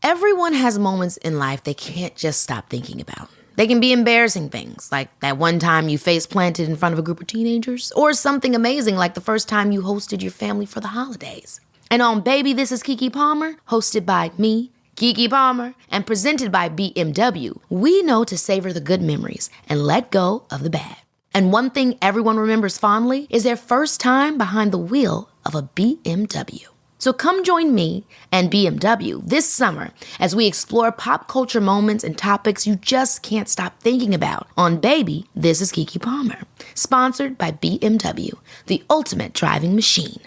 Everyone has moments in life they can't just stop thinking about. They can be embarrassing things, like that one time you face planted in front of a group of teenagers, or something amazing like the first time you hosted your family for the holidays. And on Baby, This is Keke Palmer, hosted by me, Keke Palmer, and presented by BMW, we know to savor the good memories and let go of the bad. And one thing everyone remembers fondly is their first time behind the wheel of a BMW. So come join me and BMW this summer as we explore pop culture moments and topics you just can't stop thinking about on Baby, This is Keke Palmer. Sponsored by BMW, the ultimate driving machine.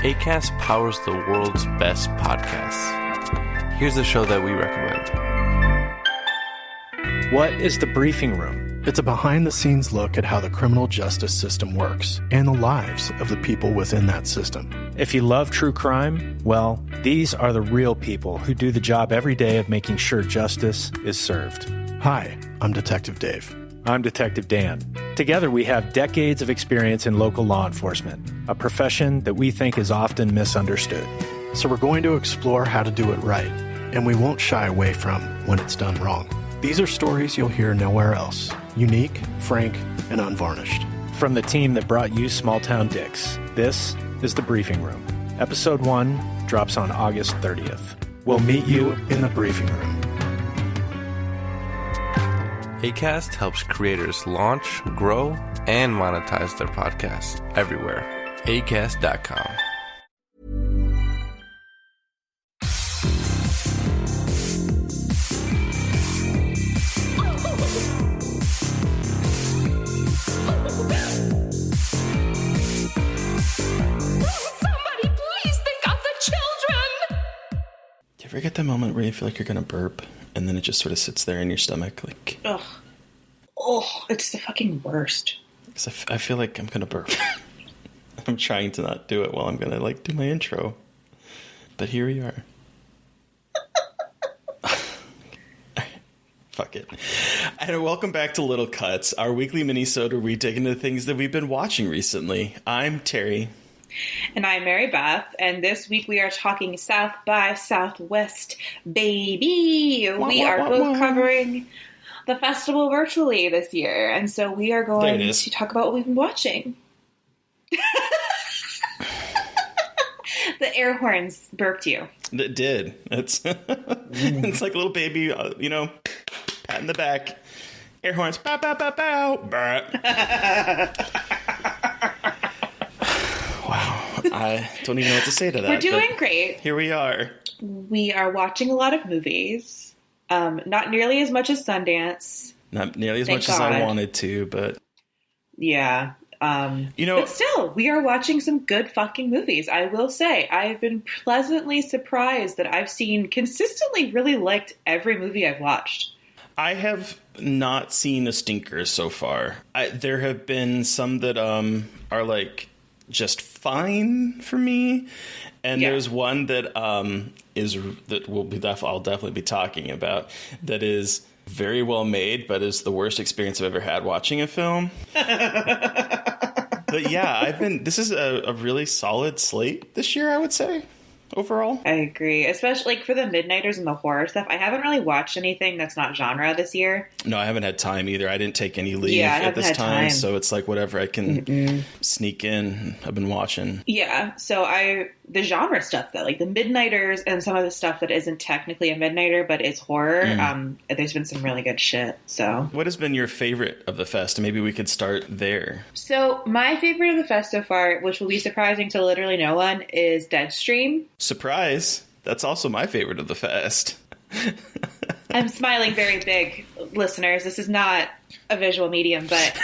Acast powers the world's best podcasts. Here's a show that we recommend. What is The Briefing Room? It's a behind-the-scenes look at how the criminal justice system works and the lives of the people within that system. If you love true crime, well, these are the real people who do the job every day of making sure justice is served. Hi, I'm Detective Dave. I'm Detective Dan. Together we have decades of experience in local law enforcement, a profession that we think is often misunderstood. So we're going to explore how to do it right, and we won't shy away from when it's done wrong. These are stories you'll hear nowhere else. Unique, frank, and unvarnished. From the team that brought you Small Town Dicks, this is The Briefing Room. Episode 1 drops on August 30th. We'll meet you in the briefing room. Acast helps creators launch, grow, and monetize their podcasts everywhere. Acast.com. Ever get that moment where you feel like you're gonna burp and then it just sort of sits there in your stomach, like, ugh, oh, it's the fucking worst. Because I feel like I'm gonna burp. I'm trying to not do it while I'm gonna like do my intro, but here we are. Fuck it. And welcome back to Little Cuts, our weekly mini-sode where we dig into the things that we've been watching recently. I'm Terry. And I'm Mary Beth, and this week we are talking South by Southwest, baby. We are both covering the festival virtually this year, and so we are going to talk about what we've been watching. The air horns burped you. It did. It's it's like a little baby, pat in the back. Air horns. Bow, bow, bow, bow. Wow. I don't even know what to say to that. We're doing great. Here we are. We are watching a lot of movies. Not nearly as much as Sundance. Not nearly as much as I wanted to, but... Yeah. But still, we are watching some good fucking movies. I will say, I've been pleasantly surprised that I've seen consistently really liked every movie I've watched. I have not seen a stinker so far. There have been some that are like just fine for me, and there's one that I'll definitely be talking about that is very well made, but is the worst experience I've ever had watching a film. But yeah, this is a really solid slate this year, I would say. Overall, I agree, especially like for the Midnighters and the horror stuff. I haven't really watched anything that's not genre this year. No, I haven't had time either. I didn't take any leave at this time, so it's like whatever I can sneak in. I've been watching. Yeah, so the genre stuff though, like the Midnighters and some of the stuff that isn't technically a Midnighter but is horror. There's been some really good shit. So, what has been your favorite of the fest? Maybe we could start there. So, my favorite of the fest so far, which will be surprising to literally no one, is Deadstream. Surprise! That's also my favorite of the fest. I'm smiling very big, listeners. This is not a visual medium, but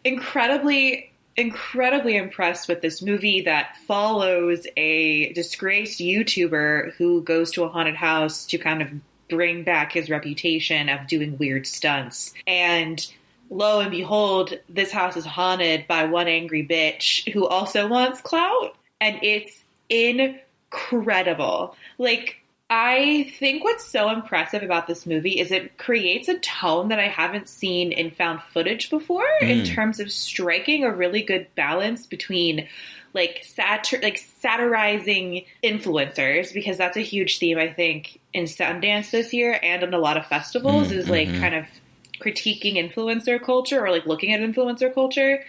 incredibly impressed with this movie that follows a disgraced YouTuber who goes to a haunted house to kind of bring back his reputation of doing weird stunts. And lo and behold, this house is haunted by one angry bitch who also wants clout. And it's incredible. Like, I think what's so impressive about this movie is it creates a tone that I haven't seen in found footage before in terms of striking a really good balance between like satirizing influencers, because that's a huge theme I think in Sundance this year and in a lot of festivals is like kind of critiquing influencer culture or like looking at influencer culture.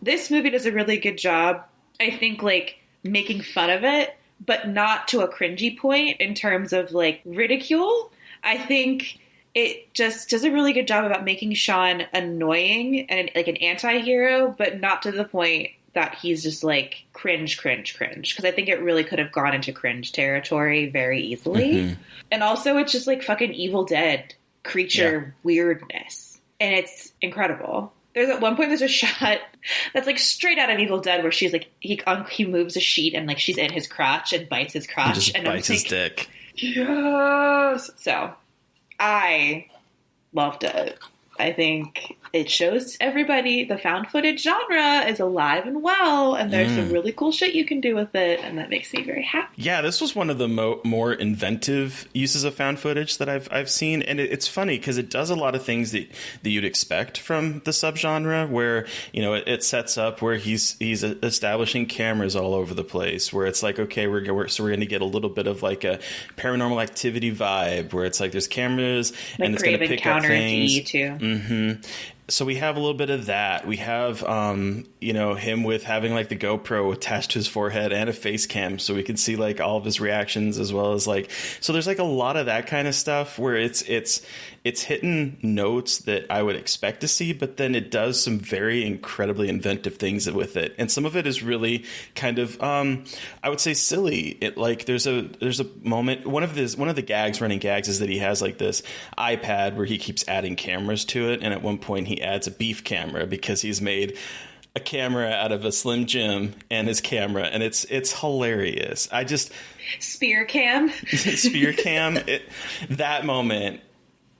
This movie does a really good job, I think, like making fun of it, but not to a cringy point in terms of like ridicule. I think it just does a really good job about making Sean annoying and like an anti-hero, but not to the point that he's just like cringe. Because I think it really could have gone into cringe territory very easily. And also it's just like fucking Evil Dead creature weirdness. And it's incredible. There's at one point there's a shot that's like straight out of Evil Dead where she's like he moves a sheet and like she's in his crotch and bites his crotch Just and bites I'm his like, dick. yes. So I loved it. I think it shows everybody the found footage genre is alive and well, and there's some really cool shit you can do with it, and that makes me very happy. Yeah, this was one of the more inventive uses of found footage that I've seen, and it's funny because it does a lot of things that you'd expect from the subgenre, where it sets up where he's establishing cameras all over the place, where it's like, okay, we're going to get a little bit of like a Paranormal Activity vibe, where it's like there's cameras Like and it's going to pick up things too. So we have a little bit of that. We have, him with having like the GoPro attached to his forehead and a face cam, so we can see like all of his reactions as well as like. So there's like a lot of that kind of stuff where it's hitting notes that I would expect to see, but then it does some very incredibly inventive things with it, and some of it is really kind of, I would say, silly. It like there's a moment. One of the running gags is that he has like this iPad where he keeps adding cameras to it, and at one point he adds a beef camera because he's made a camera out of a Slim Jim and his camera, and it's hilarious. Spear cam. That moment,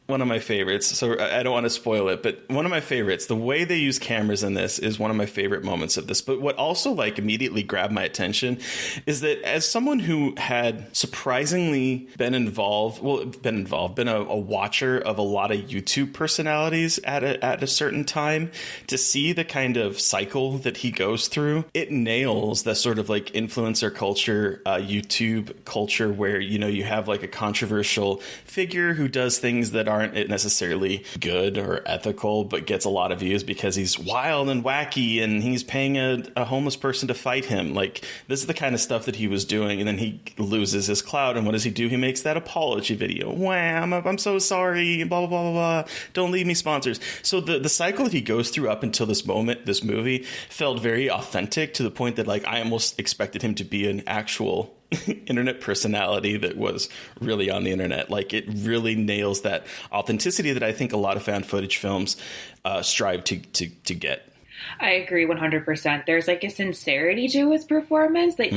one of my favorites. So I don't want to spoil it, but one of my favorites, the way they use cameras in this is one of my favorite moments of this. But what also like immediately grabbed my attention is that as someone who had surprisingly been a watcher of a lot of YouTube personalities at a certain time, to see the kind of cycle that he goes through, it nails the sort of like influencer culture, YouTube culture, where, you have like a controversial figure who does things that aren't necessarily good or ethical, but gets a lot of views because he's wild and wacky and he's paying a homeless person to fight him. Like, this is the kind of stuff that he was doing, and then he loses his clout, and what does he do? He makes that apology video. Wham, I'm so sorry, blah, blah, blah, blah, blah. Don't leave me, sponsors. So the cycle that he goes through up until this moment, this movie, felt very authentic, to the point that like I almost expected him to be an actual internet personality that was really on the internet. Like, it really nails that authenticity that I think a lot of found footage films strive to get. I agree 100%. There's like a sincerity to his performance that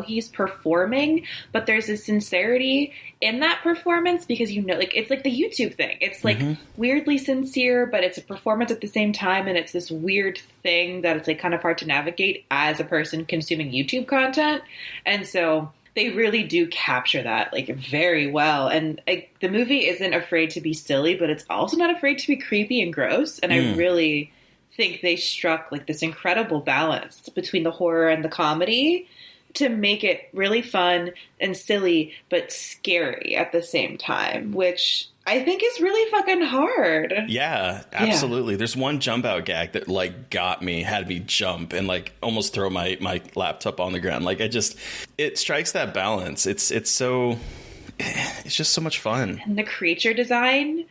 he's performing, but there's a sincerity in that performance because like it's like the YouTube thing. It's like weirdly sincere, but it's a performance at the same time, and it's this weird thing that it's like kind of hard to navigate as a person consuming YouTube content. And so they really do capture that like very well. And the movie isn't afraid to be silly, but it's also not afraid to be creepy and gross. And I really think they struck like this incredible balance between the horror and the comedy to make it really fun and silly, but scary at the same time, which I think is really fucking hard. Yeah, absolutely. Yeah. There's one jump out gag that like got me, had me jump and like almost throw my laptop on the ground. Like, it strikes that balance. It's just so much fun. And the creature design.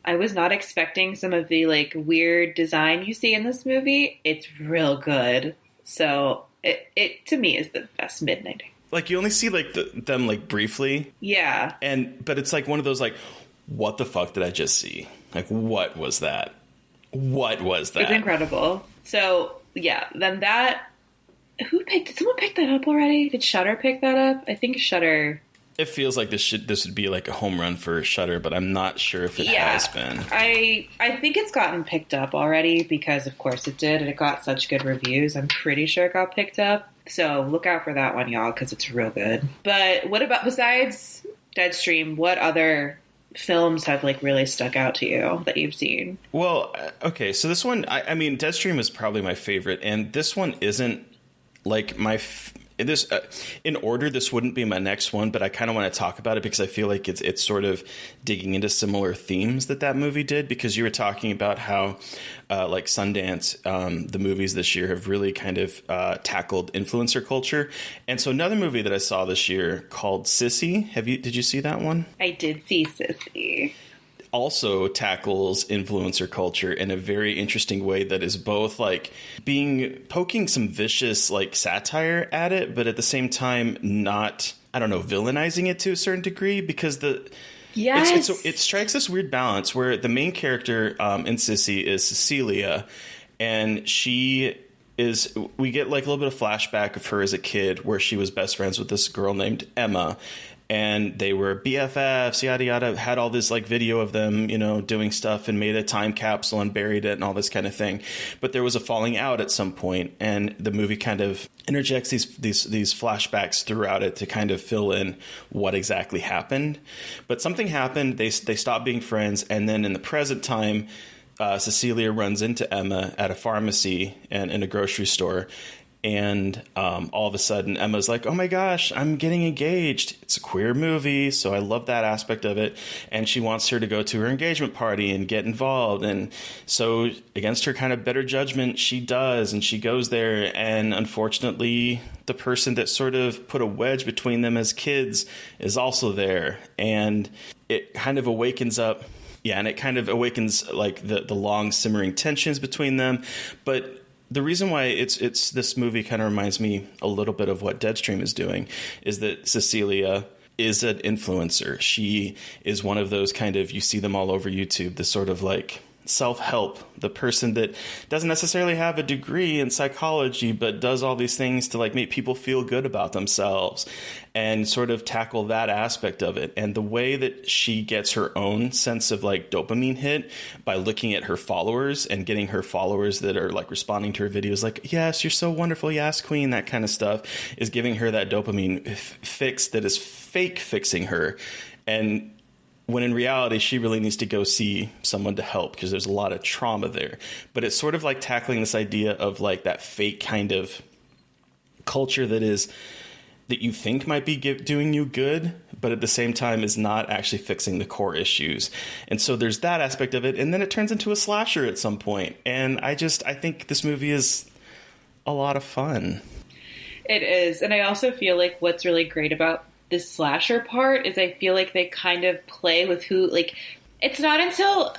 I was not expecting some of the like weird design you see in this movie. It's real good. So it to me is the best midnight. Like, you only see like them like briefly. Yeah. But it's like one of those like, what the fuck did I just see? Like, what was that? What was that? It's incredible. So yeah, then did someone pick that up already? Did Shudder pick that up? I think Shudder. It feels like this would be like a home run for Shudder, but I'm not sure if it has been. I think it's gotten picked up already because, of course, it did, and it got such good reviews. I'm pretty sure it got picked up. So look out for that one, y'all, because it's real good. But what about, besides Deadstream, what other films have like really stuck out to you that you've seen? Well, okay, so this one, I mean, Deadstream is probably my favorite, and this one isn't like this in order. This wouldn't be my next one, but I kind of want to talk about it because I feel like it's sort of digging into similar themes that movie did. Because you were talking about how like Sundance, the movies this year have really kind of tackled influencer culture. And so another movie that I saw this year called Sissy. Did you see that one? I did see Sissy. Also tackles influencer culture in a very interesting way that is both like poking some vicious like satire at it, but at the same time not, I don't know, villainizing it to a certain degree, because it strikes this weird balance where the main character in Sissy is Cecilia, and we get like a little bit of flashback of her as a kid where she was best friends with this girl named Emma. And they were BFFs, yada, yada, had all this like video of them, you know, doing stuff and made a time capsule and buried it and all this kind of thing. But there was a falling out at some point, and the movie kind of interjects these flashbacks throughout it to kind of fill in what exactly happened. But something happened. They stopped being friends. And then in the present time, Cecilia runs into Emma at a pharmacy and in a grocery store. And all of a sudden, Emma's like, oh, my gosh, I'm getting engaged. It's a queer movie, so I love that aspect of it. And she wants her to go to her engagement party and get involved. And so against her kind of better judgment, she does. And she goes there. And unfortunately, the person that sort of put a wedge between them as kids is also there. And it kind of awakens up. Yeah, and it kind of awakens like the long simmering tensions between them. But the reason why it's this movie kind of reminds me a little bit of what Deadstream is doing is that Cecilia is an influencer. She is one of those kind of, you see them all over YouTube, this sort of like self-help, the person that doesn't necessarily have a degree in psychology, but does all these things to like make people feel good about themselves and sort of tackle that aspect of it. And the way that she gets her own sense of like dopamine hit by looking at her followers and getting her followers that are like responding to her videos like, yes, you're so wonderful, yes, queen, that kind of stuff, is giving her that dopamine fix that is fake fixing her. And when in reality, she really needs to go see someone to help because there's a lot of trauma there. But it's sort of like tackling this idea of like that fake kind of culture that you think might be doing you good, but at the same time is not actually fixing the core issues. And so there's that aspect of it. And then it turns into a slasher at some point. And I think this movie is a lot of fun. It is. And I also feel like what's really great about this slasher part is I feel like they kind of play with who, like, it's not until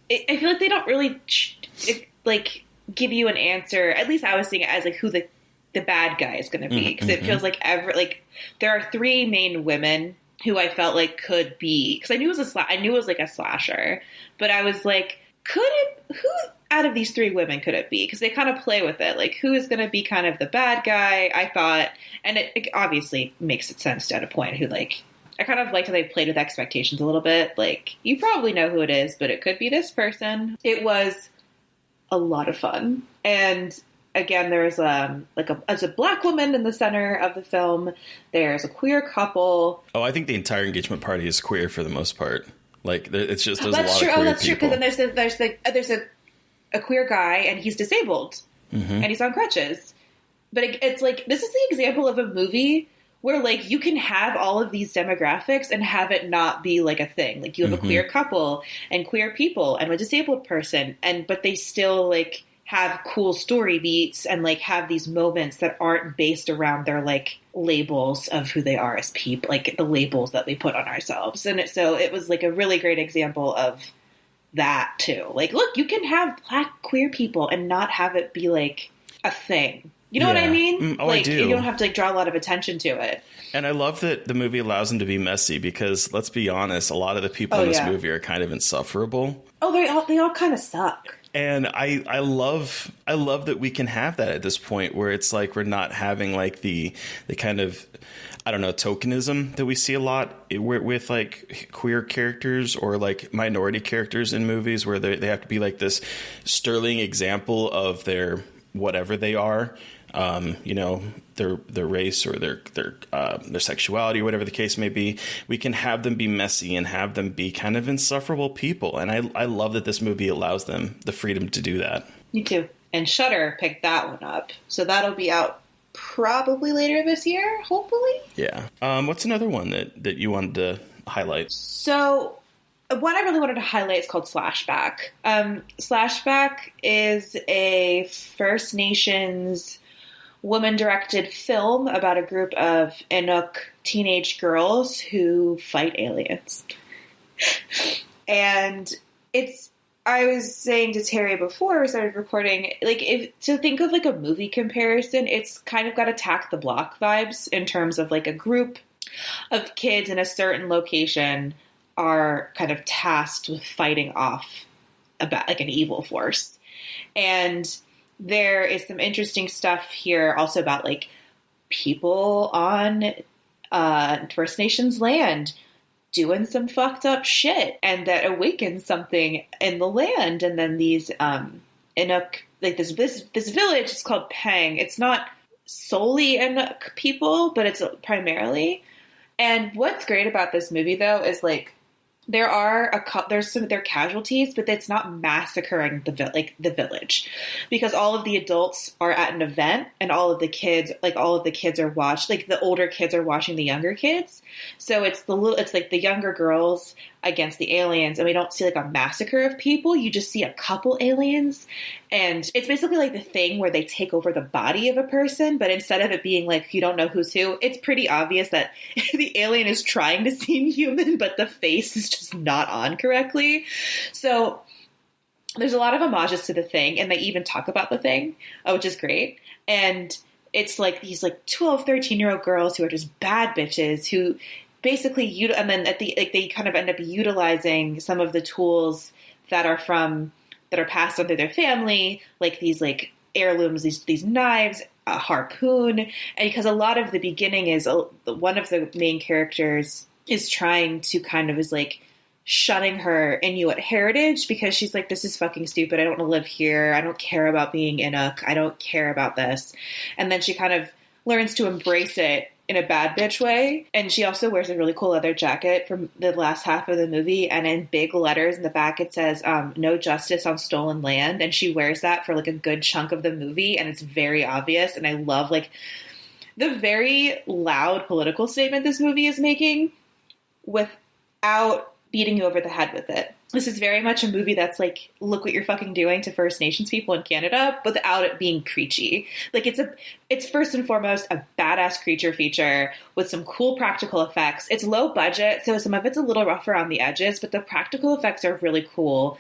I feel like they don't really like give you an answer. At least I was seeing it as like who the bad guy is going to be, because it feels like there are three main women who I felt like could be, because I knew it was like a slasher, but I was like, who out of these three women could it be? Because they kind of play with it, like who is going to be kind of the bad guy, I thought. And it obviously makes sense at a point who, like, I kind of liked how they played with expectations a little bit. Like, you probably know who it is, but it could be this person. It was a lot of fun. And again, there's as a black woman in the center of the film. There's a queer couple. Oh, I think the entire engagement party is queer for the most part. Like, it's just, there's a lot true. of queer people. That's true, because then there's a queer guy, and he's disabled, and he's on crutches. But it's like, this is the example of a movie where, like, you can have all of these demographics and have it not be, like, a thing. Like, you have a queer couple and queer people and a disabled person, but they still, like, have cool story beats and, like, have these moments that aren't based around their, like, labels of who they are as people, like, the labels that we put on ourselves. And so it was, like, a really great example of that, too. Like, look, you can have black queer people and not have it be, like, a thing. You know what I mean? I do. You don't have to, like, draw a lot of attention to it. And I love that the movie allows them to be messy, because let's be honest, a lot of the people in this movie are kind of insufferable. Oh, they all kind of suck. And I love that we can have that at this point, where it's like we're not having like the kind of, I don't know, tokenism that we see a lot with like queer characters or like minority characters in movies, where they have to be like this sterling example of their whatever they are. their race or their sexuality or whatever the case may be. We can have them be messy and have them be kind of insufferable people. And I love that this movie allows them the freedom to do that. Me too. And Shudder picked that one up. So that'll be out probably later this year, hopefully. Yeah. What's another one that you wanted to highlight? So one I really wanted to highlight is called Slashback. Slashback is a First Nations woman-directed film about a group of Inuk teenage girls who fight aliens. And I was saying to Terry before we started recording, to think of like a movie comparison, it's kind of got Attack the Block vibes in terms of like a group of kids in a certain location are kind of tasked with fighting off about like an evil force. And there is some interesting stuff here also about like people on First Nations land doing some fucked up shit, and that awakens something in the land. And then these Inuk, like this village is called Pang. It's not solely Inuk people, but it's primarily. And what's great about this movie though is like there are there are casualties, but it's not massacring the village, because all of the adults are at an event and all of the kids are the older kids are watching the younger kids. So it's like the younger girls against the aliens, and we don't see like a massacre of people. You just see a couple aliens, and it's basically like the Thing where they take over the body of a person, but instead of it being like you don't know who's who, it's pretty obvious that the alien is trying to seem human, but the face is just not on correctly. So there's a lot of homages to the Thing, and they even talk about the Thing, which is great. And it's like these like 12, 13-year-old girls who are just bad bitches who basically and then they kind of end up utilizing some of the tools that are passed on through their family, like these like heirlooms, these knives, a harpoon. And because a lot of the beginning is one of the main characters is trying to kind of is like shunning her Inuit heritage, because she's like, this is fucking stupid. I don't want to live here. I don't care about being Inuk. I don't care about this. And then she kind of learns to embrace it in a bad bitch way. And she also wears a really cool leather jacket from the last half of the movie. And in big letters in the back, it says, no justice on stolen land. And she wears that for like a good chunk of the movie. And it's very obvious. And I love like the very loud political statement this movie is making without beating you over the head with it. This is very much a movie that's like, look what you're fucking doing to First Nations people in Canada, without it being preachy. Like it's first and foremost a badass creature feature with some cool practical effects. It's low budget, so some of it's a little rough around the edges, but the practical effects are really cool.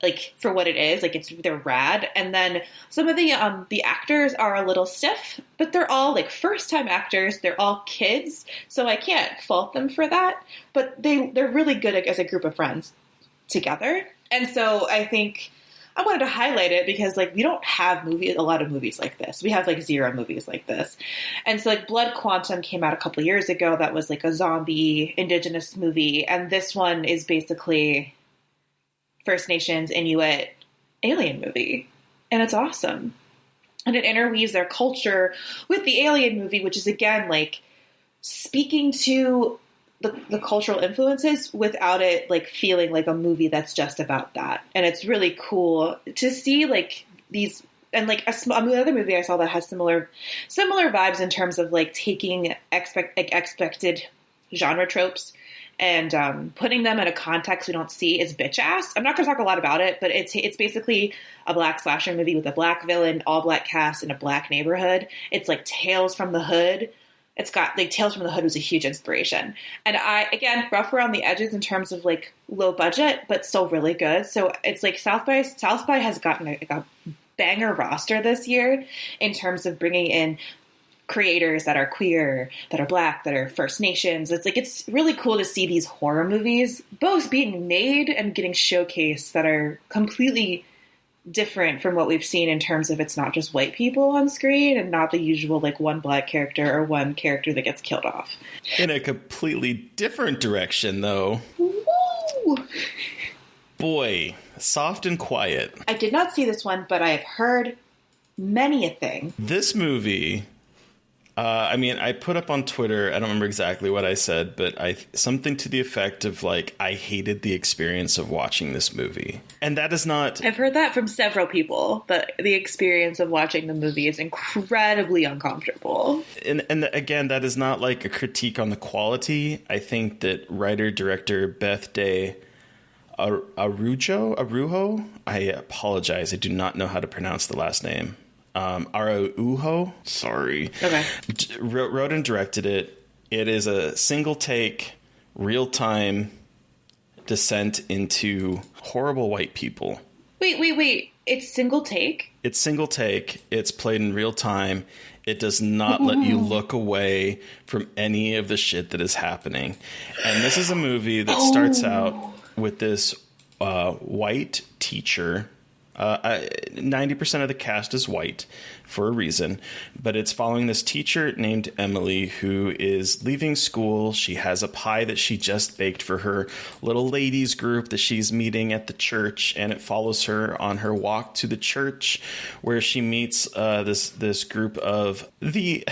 Like for what it is, like they're rad. And then some of the actors are a little stiff, but they're all like first time actors. They're all kids, so I can't fault them for that. But they're really good as a group of friends together. And so I think I wanted to highlight it because like we don't have a lot of movies like this. We have like 0 movies like this. And so like Blood Quantum came out a couple of years ago. That was like a zombie indigenous movie, and this one is basically First Nations Inuit alien movie, and it's awesome. And it interweaves their culture with the alien movie, which is again like speaking to the cultural influences without it like feeling like a movie that's just about that. And it's really cool to see like these, and like another movie I saw that has similar vibes in terms of like taking expected genre tropes and putting them in a context we don't see is Bitch Ass. I'm not going to talk a lot about it, but it's basically a black slasher movie with a black villain, all black cast in a black neighborhood. It's like Tales from the Hood. It's got like Tales from the Hood was a huge inspiration. And again, rough around the edges in terms of like low budget, but still really good. So it's like South by has gotten a banger roster this year in terms of bringing in creators that are queer, that are black, that are First Nations. It's really cool to see these horror movies both being made and getting showcased that are completely different from what we've seen in terms of it's not just white people on screen and not the usual like one black character or one character that gets killed off. In a completely different direction though. Woo! Boy, Soft and Quiet. I did not see this one, but I have heard many a thing. This movie, I mean, I put up on Twitter, I don't remember exactly what I said, but something to the effect of, like, I hated the experience of watching this movie. And that is not... I've heard that from several people, that the experience of watching the movie is incredibly uncomfortable. And again, that is not, like, a critique on the quality. I think that writer-director Beth Day Arujo, I apologize, I do not know how to pronounce the last name. Araujo, sorry. Okay. Wrote and directed it. It is a single take, real time descent into horrible white people. Wait. It's single take? It's single take. It's played in real time. It does not let you look away from any of the shit that is happening. And this is a movie that starts out with this white teacher. 90% of the cast is white for a reason, but it's following this teacher named Emily who is leaving school. She has a pie that she just baked for her little ladies group that she's meeting at the church, and it follows her on her walk to the church where she meets this group of the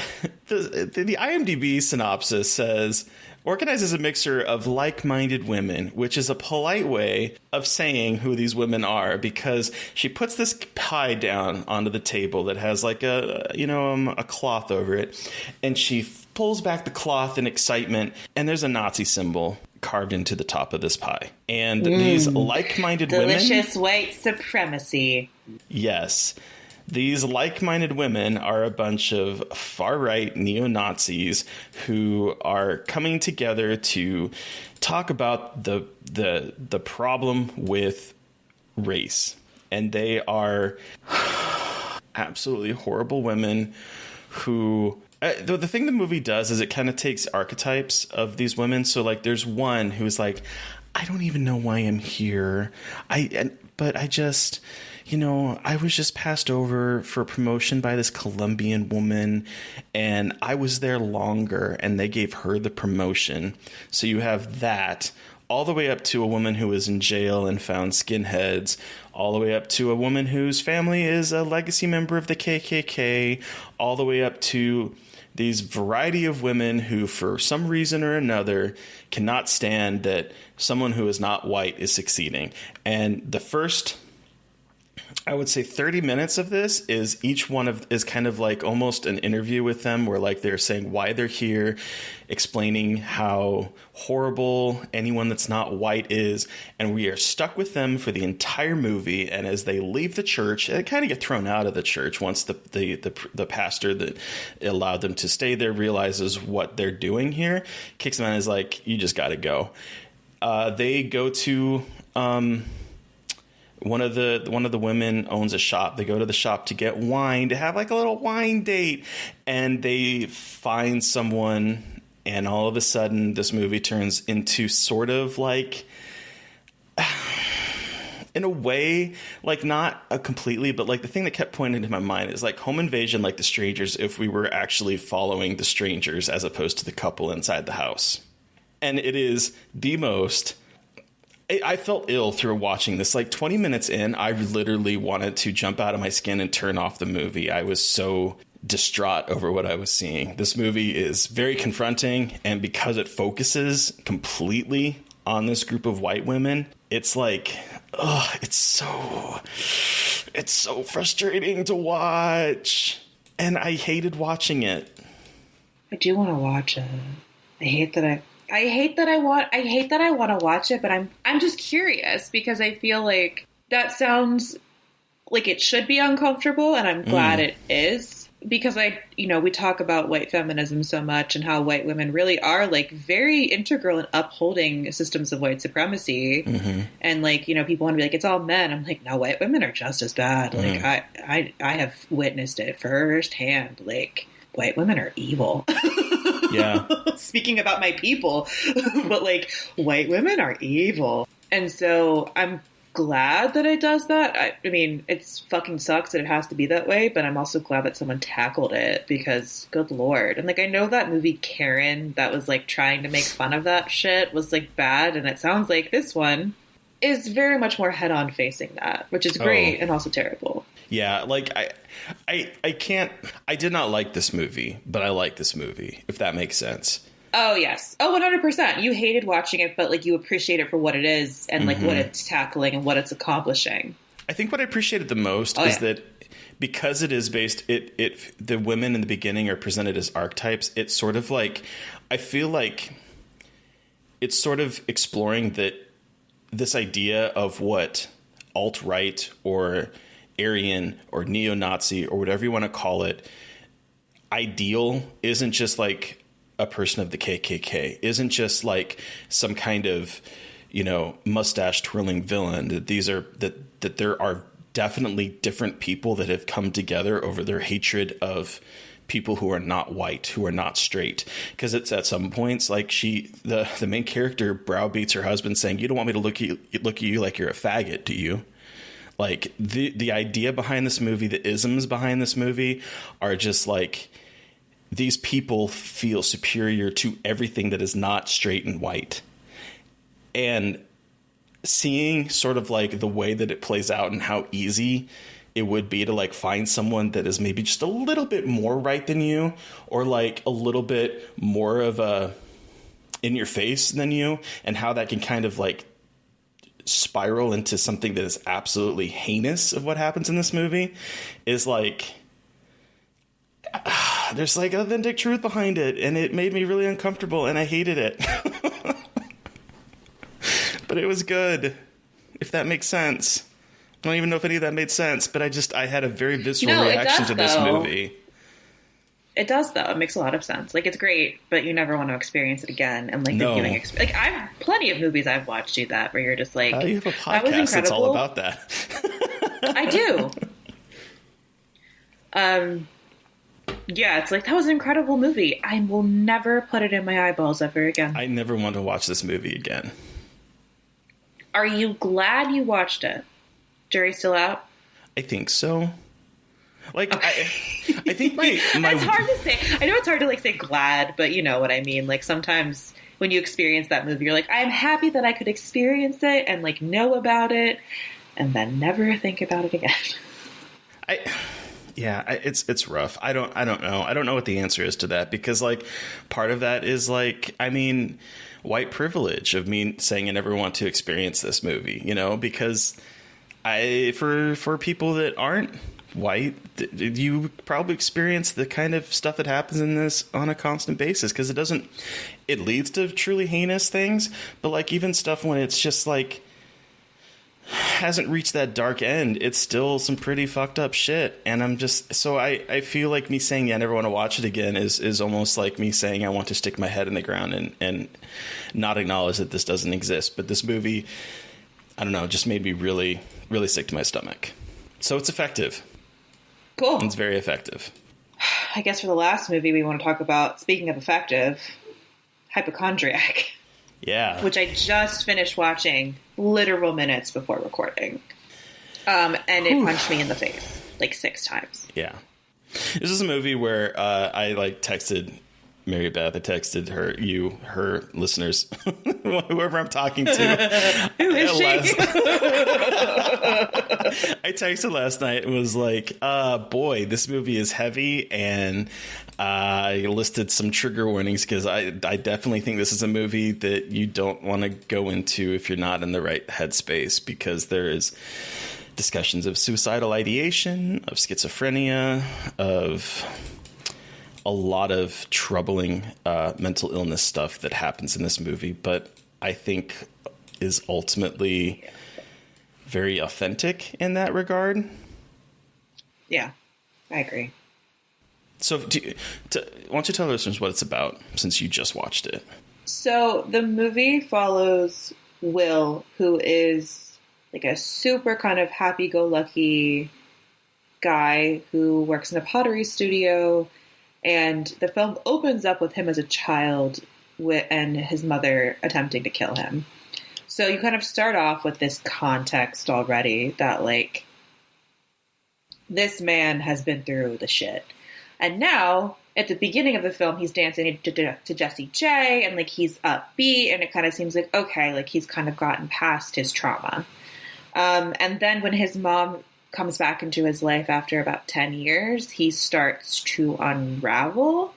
IMDb synopsis says organized as a mixture of like-minded women, which is a polite way of saying who these women are, because she puts this pie down onto the table that has like a cloth over it, and she pulls back the cloth in excitement, and there's a Nazi symbol carved into the top of this pie. And these like-minded women... Delicious white supremacy. Yes. These like-minded women are a bunch of far-right neo-Nazis who are coming together to talk about the problem with race. And they are absolutely horrible women who... the thing the movie does is it kind of takes archetypes of these women. So, like, there's one who's like, I don't even know why I'm here. But I just... I was just passed over for promotion by this Colombian woman, and I was there longer, and they gave her the promotion. So you have that, all the way up to a woman who was in jail and found skinheads, all the way up to a woman whose family is a legacy member of the KKK, all the way up to these variety of women who, for some reason or another, cannot stand that someone who is not white is succeeding. And the first... I would say 30 minutes of this is is kind of like almost an interview with them where like they're saying why they're here, explaining how horrible anyone that's not white is. And we are stuck with them for the entire movie. And as they leave the church, they kind of get thrown out of the church once the pastor that allowed them to stay there realizes what they're doing here, kicks them out and is like, you just got to go. They go to... One of the women owns a shop. They go to the shop to get wine, to have like a little wine date, and they find someone, and all of a sudden this movie turns into sort of like, in a way, like not completely, but like the thing that kept pointing to my mind is like Home Invasion, like The Strangers, if we were actually following the strangers as opposed to the couple inside the house. And it is the most... I felt ill through watching this. Like 20 minutes in, I literally wanted to jump out of my skin and turn off the movie. I was so distraught over what I was seeing. This movie is very confronting, and because it focuses completely on this group of white women, it's like, it's so frustrating to watch. And I hated watching it. I do want to watch it. I hate that I want to watch it, but I'm just curious because I feel like that sounds like it should be uncomfortable, and I'm glad it is, because we talk about white feminism so much and how white women really are like very integral in upholding systems of white supremacy. Mm-hmm. And like, people want to be like, it's all men. I'm like, no, white women are just as bad. Mm-hmm. Like I have witnessed it firsthand. Like, white women are evil. Yeah. Speaking about my people, but like white women are evil. And so I'm glad that it does that. I mean, it's fucking sucks that it has to be that way, but I'm also glad that someone tackled it because good Lord. And like, I know that movie Karen that was like trying to make fun of that shit was like bad. And it sounds like this one is very much more head on facing that, which is great and also terrible. Yeah, like I can't. I did not like this movie, but I like this movie. If that makes sense. Oh yes. Oh, 100%. You hated watching it, but like you appreciate it for what it is and like what it's tackling and what it's accomplishing. I think what I appreciated the most is that because it is based, the women in the beginning are presented as archetypes. It's sort of like, I feel like it's sort of exploring this idea of what alt-right or Aryan or neo-Nazi or whatever you want to call it, ideal isn't just like a person of the KKK, isn't just like some kind of, mustache twirling villain. That there are definitely different people that have come together over their hatred of people who are not white, who are not straight. Because it's at some points like the main character browbeats her husband saying, "You don't want me to look at you like you're a faggot, do you?" Like the idea behind this movie, the isms behind this movie are just like, these people feel superior to everything that is not straight and white. And seeing sort of like the way that it plays out and how easy it would be to like find someone that is maybe just a little bit more right than you, or like a little bit more of a in your face than you, and how that can kind of like spiral into something that is absolutely heinous of what happens in this movie is like, there's like authentic truth behind it, and it made me really uncomfortable, and I hated it. But it was good, if that makes sense. I don't even know if any of that made sense, but I had a very visceral reaction to this movie. It does, though. It makes a lot of sense. Like, it's great, but you never want to experience it again. And like, the viewing like, I've plenty of movies I've watched do that, where you're just like, you have a podcast that's all about that. I do. Yeah, it's like, that was an incredible movie. I will never put it in my eyeballs ever again. I never want to watch this movie again. Are you glad you watched it? Jury's still out? I think so. Like, okay. I think my It's hard to say. I know it's hard to like say glad, but you know what I mean. Like, sometimes when you experience that movie, you're like, I'm happy that I could experience it and like know about it, and then never think about it again. It's rough. I don't know. I don't know what the answer is to that, because like part of that is like, I mean, white privilege of me saying I never want to experience this movie, because for people that aren't white, you probably experience the kind of stuff that happens in this on a constant basis, because it leads to truly heinous things, but like even stuff when it's just like hasn't reached that dark end, it's still some pretty fucked up shit. And I'm just, so I feel like me saying I never want to watch it again is almost like me saying I want to stick my head in the ground and not acknowledge that this doesn't exist. But this movie, I don't know, just made me really, really sick to my stomach. So it's effective. Cool. It's very effective. I guess for the last movie we want to talk about, speaking of effective, Hypochondriac. Yeah. Which I just finished watching literal minutes before recording. And it punched me in the face like 6 times. Yeah. This is a movie where I like texted Mary Beth. I texted her listeners, whoever I'm talking to. Who is she? I texted last night and was like, boy, this movie is heavy, and I listed some trigger warnings because I definitely think this is a movie that you don't want to go into if you're not in the right headspace, because there is discussions of suicidal ideation, of schizophrenia, of a lot of troubling mental illness stuff that happens in this movie, but I think is ultimately very authentic in that regard. Yeah, I agree. So why don't you tell listeners what it's about, since you just watched it? So the movie follows Will, who is like a super kind of happy-go-lucky guy who works in a pottery studio. And the film opens up with him as a child and his mother attempting to kill him. So you kind of start off with this context already that, like, this man has been through the shit. And now, at the beginning of the film, he's dancing to Jessie J, and, like, he's upbeat, and it kind of seems like, okay, like, he's kind of gotten past his trauma. And then when his mom comes back into his life after about 10 years, he starts to unravel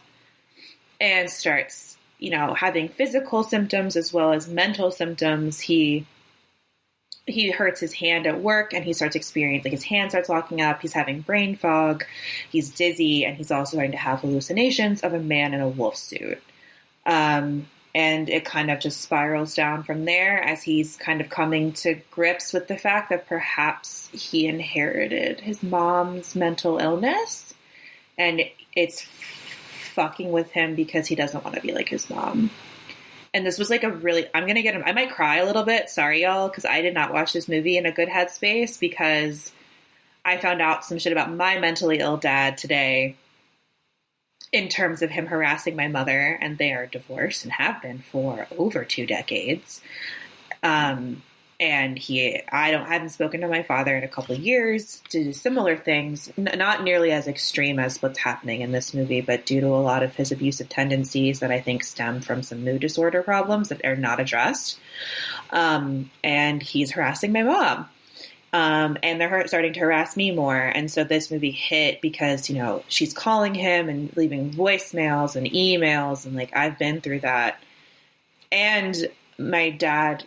and starts, you know, having physical symptoms as well as mental symptoms. He hurts his hand at work and he starts experiencing, like, his hand starts locking up. He's having brain fog. He's dizzy, and he's also starting to have hallucinations of a man in a wolf suit. And it kind of just spirals down from there as he's kind of coming to grips with the fact that perhaps he inherited his mom's mental illness, and it's fucking with him because he doesn't want to be like his mom. And this was like I might cry a little bit. Sorry, y'all, because I did not watch this movie in a good headspace because I found out some shit about my mentally ill dad today in terms of him harassing my mother, and they are divorced and have been for over 2 decades. And I haven't spoken to my father in a couple of years to do similar things, not nearly as extreme as what's happening in this movie, but due to a lot of his abusive tendencies that I think stem from some mood disorder problems that are not addressed. And he's harassing my mom. And they're starting to harass me more. And so this movie hit because, you know, she's calling him and leaving voicemails and emails. And, like, I've been through that. And my dad,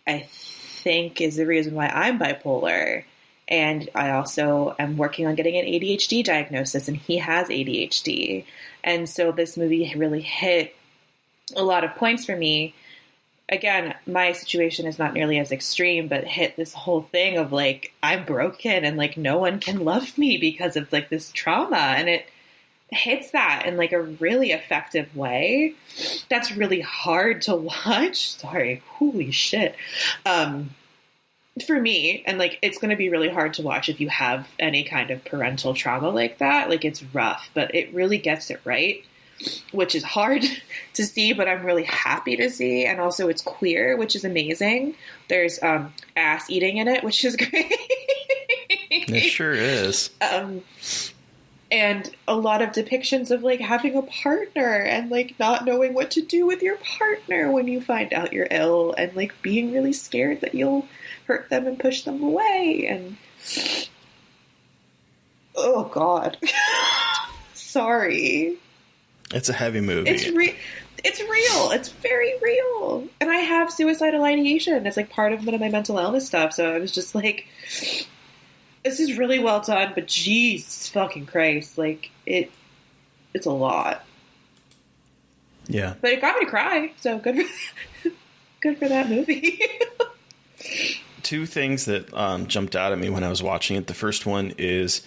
I think, is the reason why I'm bipolar. And I also am working on getting an ADHD diagnosis, and he has ADHD. And so this movie really hit a lot of points for me. Again, my situation is not nearly as extreme, but hit this whole thing of, like, I'm broken and, like, no one can love me because of, like, this trauma. And it hits that in, like, a really effective way. That's really hard to watch. Sorry. Holy shit. For me, and, like, it's going to be really hard to watch if you have any kind of parental trauma like that. Like, it's rough, but it really gets it right, which is hard to see, but I'm really happy to see. And also it's queer, which is amazing. There's ass eating in it, which is great. It sure is. And a lot of depictions of, like, having a partner and, like, not knowing what to do with your partner when you find out you're ill, and, like, being really scared that you'll hurt them and push them away. And oh God. Sorry. It's a heavy movie. It's real. It's very real. And I have suicidal ideation. It's, like, part of my mental illness stuff. So I was just like, this is really well done, but Jesus fucking Christ. Like, it's a lot. Yeah. But it got me to cry. So good for that movie. 2 things that jumped out at me when I was watching it. The first one is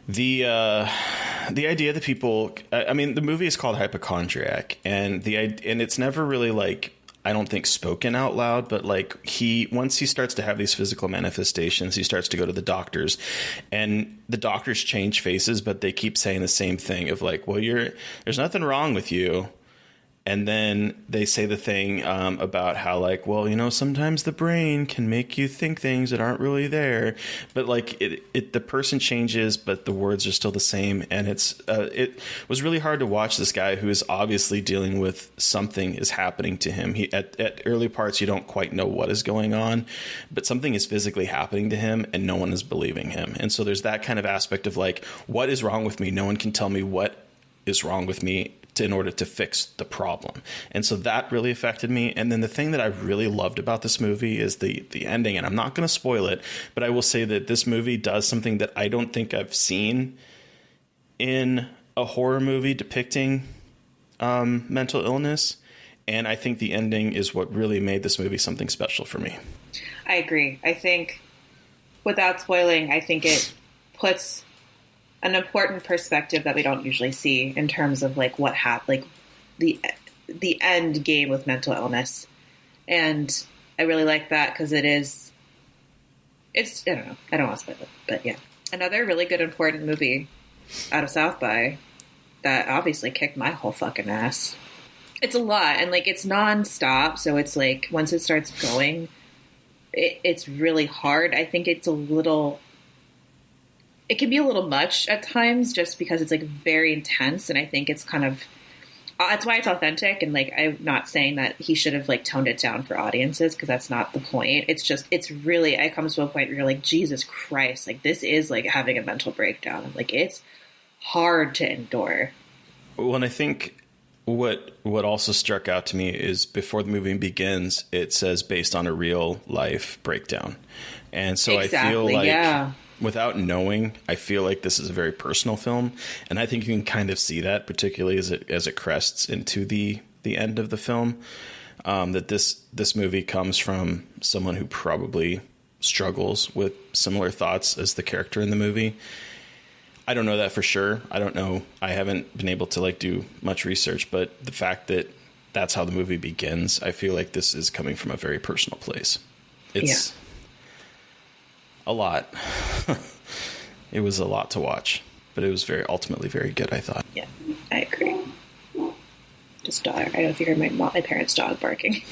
the idea that people, I mean, the movie is called Hypochondriac, and it's never really, like, I don't think spoken out loud, but, like, once he starts to have these physical manifestations, he starts to go to the doctors, and the doctors change faces, but they keep saying the same thing of, like, well, there's nothing wrong with you. And then they say the thing about how, like, well, you know, sometimes the brain can make you think things that aren't really there. But, like, the person changes, but the words are still the same. And it was really hard to watch this guy who is obviously dealing with something is happening to him. At early parts, you don't quite know what is going on, but something is physically happening to him and no one is believing him. And so there's that kind of aspect of, like, what is wrong with me? No one can tell me what is wrong with me in order to fix the problem. And so that really affected me. And then the thing that I really loved about this movie is the ending, and I'm not going to spoil it, but I will say that this movie does something that I don't think I've seen in a horror movie depicting mental illness. And I think the ending is what really made this movie something special for me. I agree. I think, without spoiling, I think it puts an important perspective that we don't usually see in terms of, like, what happened, like the end game with mental illness. And I really like that because it's, I don't know. I don't want to spoil it, but yeah. Another really good, important movie out of South by that obviously kicked my whole fucking ass. It's a lot, and, like, it's nonstop. So it's like, once it starts going, it's really hard. I think it can be a little much at times just because it's, like, very intense. And I think it's kind of that's why it's authentic. And like, I'm not saying that he should have like toned it down for audiences, because that's not the point. It's just, it's really, it comes to a point where you're like, Jesus Christ, like this is like having a mental breakdown. Like it's hard to endure. Well, and I think what also struck out to me is before the movie begins, it says based on a real life breakdown. And so exactly, I feel like without knowing, I feel like this is a very personal film. And I think you can kind of see that, particularly as it crests into the end of the film, that this movie comes from someone who probably struggles with similar thoughts as the character in the movie. I don't know that for sure. I don't know. I haven't been able to like do much research, but the fact that that's how the movie begins, I feel like this is coming from a very personal place. It's a lot. It was a lot to watch, but it was ultimately very good, I thought. Yeah, I agree. Just dog. I don't know if you heard my parents' dog barking.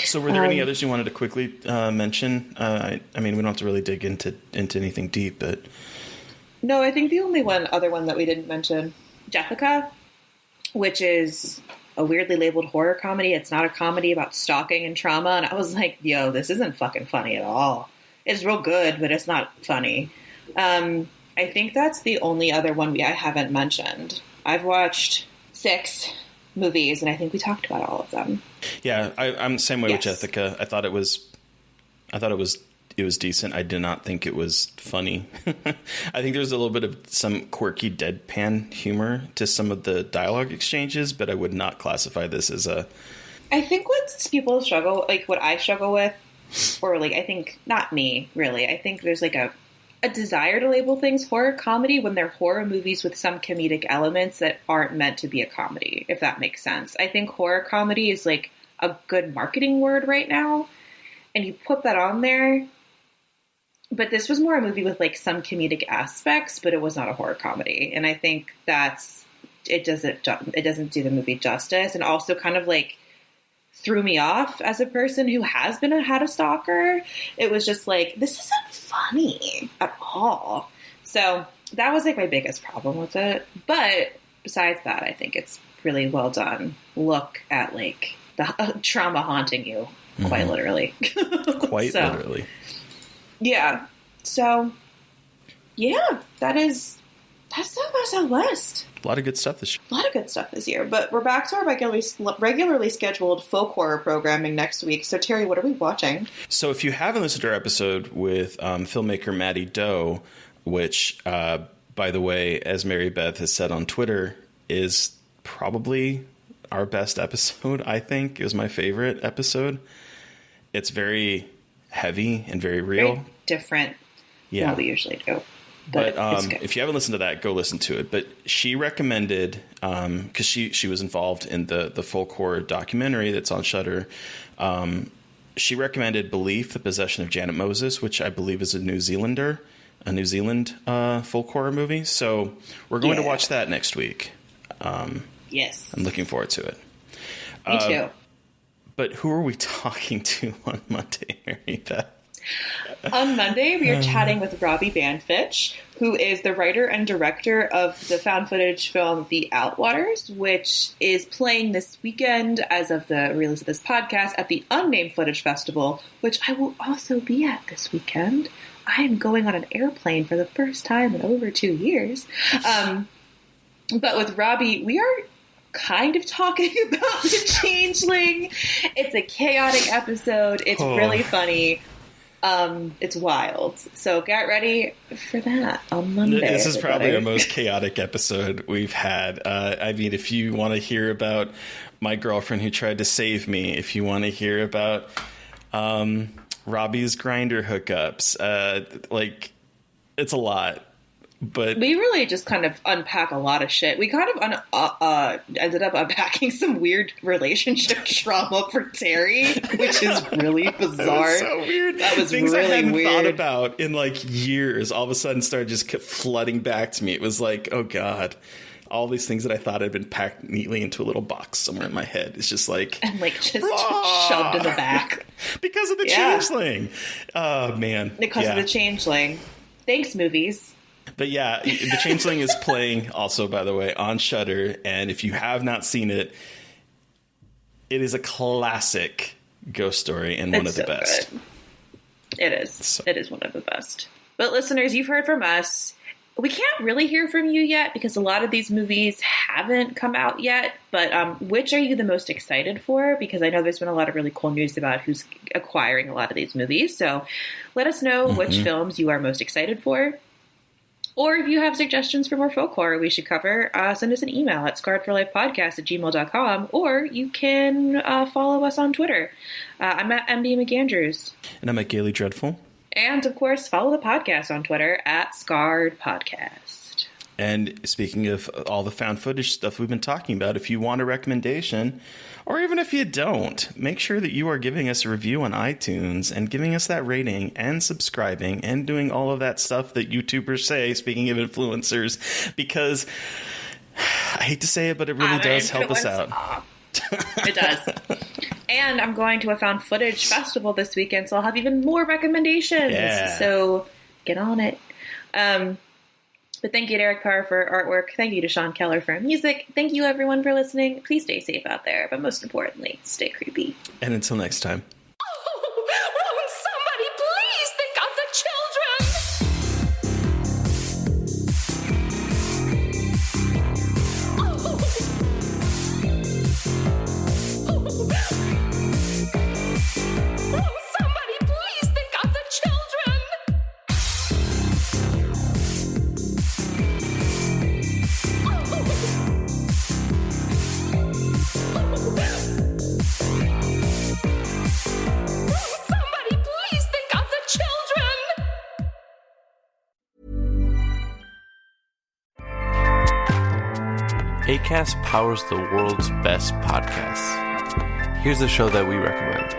So were there any others you wanted to quickly mention? I mean, we don't have to really dig into anything deep, but... No, I think the only other one that we didn't mention, Jessica, which is a weirdly labeled horror comedy. It's not a comedy about stalking and trauma. And I was like, yo, this isn't fucking funny at all. It's real good, but it's not funny. I think that's the only other one I haven't mentioned. I've watched 6 movies, and I think we talked about all of them. Yeah, I'm the same way with Jessica. I thought it was decent. I did not think it was funny. I think there's a little bit of some quirky deadpan humor to some of the dialogue exchanges, but I would not classify this as a... I think what people struggle, like what I struggle with, or like, I think, not me, really. I think there's like a desire to label things horror comedy when they're horror movies with some comedic elements that aren't meant to be a comedy, if that makes sense. I think horror comedy is like a good marketing word right now, and you put that on there. But this was more a movie with like some comedic aspects, but it was not a horror comedy. And I think it doesn't do the movie justice, and also kind of like threw me off as a person who has had a stalker. It was just like, this isn't funny at all. So that was like my biggest problem with it. But besides that, I think it's really well done. Look at like the trauma haunting you, quite literally. Quite literally. Yeah. So, yeah, that's our list. A lot of good stuff this year. A lot of good stuff this year. But we're back to our regularly scheduled folk horror programming next week. So, Terry, what are we watching? So, if you haven't listened to our episode with filmmaker Maddie Doe, which, by the way, as Mary Beth has said on Twitter, is probably our best episode, I think. It was my favorite episode. It's very heavy and very real. Very different than what we usually do. But if you haven't listened to that, go listen to it. But she recommended, because she was involved in the folk horror documentary that's on Shudder, she recommended Belief, The Possession of Janet Moses, which I believe is a New Zealand folk horror movie. So we're going to watch that next week. Yes. I'm looking forward to it. Me too. But who are we talking to on Monday, Mary Beth? On Monday, we are chatting with Robbie Banfitch, who is the writer and director of the found footage film The Outwaters, which is playing this weekend as of the release of this podcast at the Unnamed Footage Festival, which I will also be at this weekend. I am going on an airplane for the first time in over 2 years. But with Robbie, we are kind of talking about The Changeling. It's a chaotic episode. It's really funny. It's wild. So get ready for that on Monday. This is probably our most chaotic episode we've had. I mean, if you want to hear about my girlfriend who tried to save me, if you want to hear about Robbie's grinder hookups, like, it's a lot. But we really just kind of unpack a lot of shit. We kind of ended up unpacking some weird relationship trauma for Terry, which is really bizarre. That was so weird. That was things really I hadn't weird. thought about in like years. All of a sudden, started just kept flooding back to me. It was like, oh god, all these things that I thought had been packed neatly into a little box somewhere in my head. It's just like and like just shoved in the back because of the Changeling. Oh man, because of the Changeling. Thanks, movies. But yeah, The Changeling is playing also, by the way, on Shudder. And if you have not seen it, it is a classic ghost story and one of the best. Good. It is. So. It is one of the best. But listeners, you've heard from us. We can't really hear from you yet because a lot of these movies haven't come out yet. But which are you the most excited for? Because I know there's been a lot of really cool news about who's acquiring a lot of these movies. So let us know which films you are most excited for. Or if you have suggestions for more folk horror we should cover, send us an email at scarredforlifepodcast@gmail.com, or you can follow us on Twitter. I'm at MD McAndrews. And I'm at Gaily Dreadful. And, of course, follow the podcast on Twitter at Scarred Podcast. And speaking of all the found footage stuff we've been talking about, if you want a recommendation, or even if you don't, make sure that you are giving us a review on iTunes and giving us that rating and subscribing and doing all of that stuff that YouTubers say, speaking of influencers, because I hate to say it, but it really does help us out. It does. And I'm going to a found footage festival this weekend, so I'll have even more recommendations. Yeah. So get on it. But thank you to Eric Parr for artwork. Thank you to Sean Keller for music. Thank you, everyone, for listening. Please stay safe out there, but most importantly, stay creepy. And until next time. Won't somebody please think of the children? Won't somebody please think of the children? Somebody please think of the children! Acast powers the world's best podcasts. Here's a show that we recommend.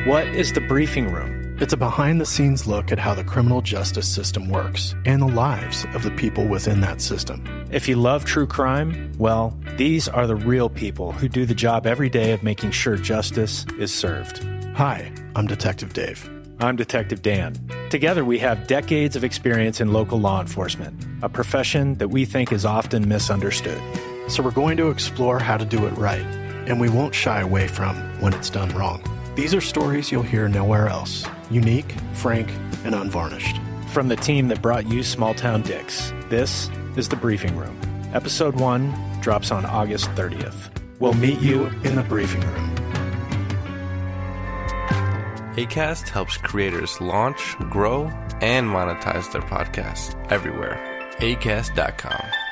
What is The Briefing Room? It's a behind-the-scenes look at how the criminal justice system works and the lives of the people within that system. If you love true crime, well, these are the real people who do the job every day of making sure justice is served. Hi, I'm Detective Dave. I'm Detective Dan. Together, we have decades of experience in local law enforcement, a profession that we think is often misunderstood. So we're going to explore how to do it right, and we won't shy away from when it's done wrong. These are stories you'll hear nowhere else. Unique, frank, and unvarnished. From the team that brought you Small Town Dicks, this is The Briefing Room. Episode 1 drops on August 30th. We'll meet you in the briefing room. Acast helps creators launch, grow, and monetize their podcasts everywhere. Acast.com.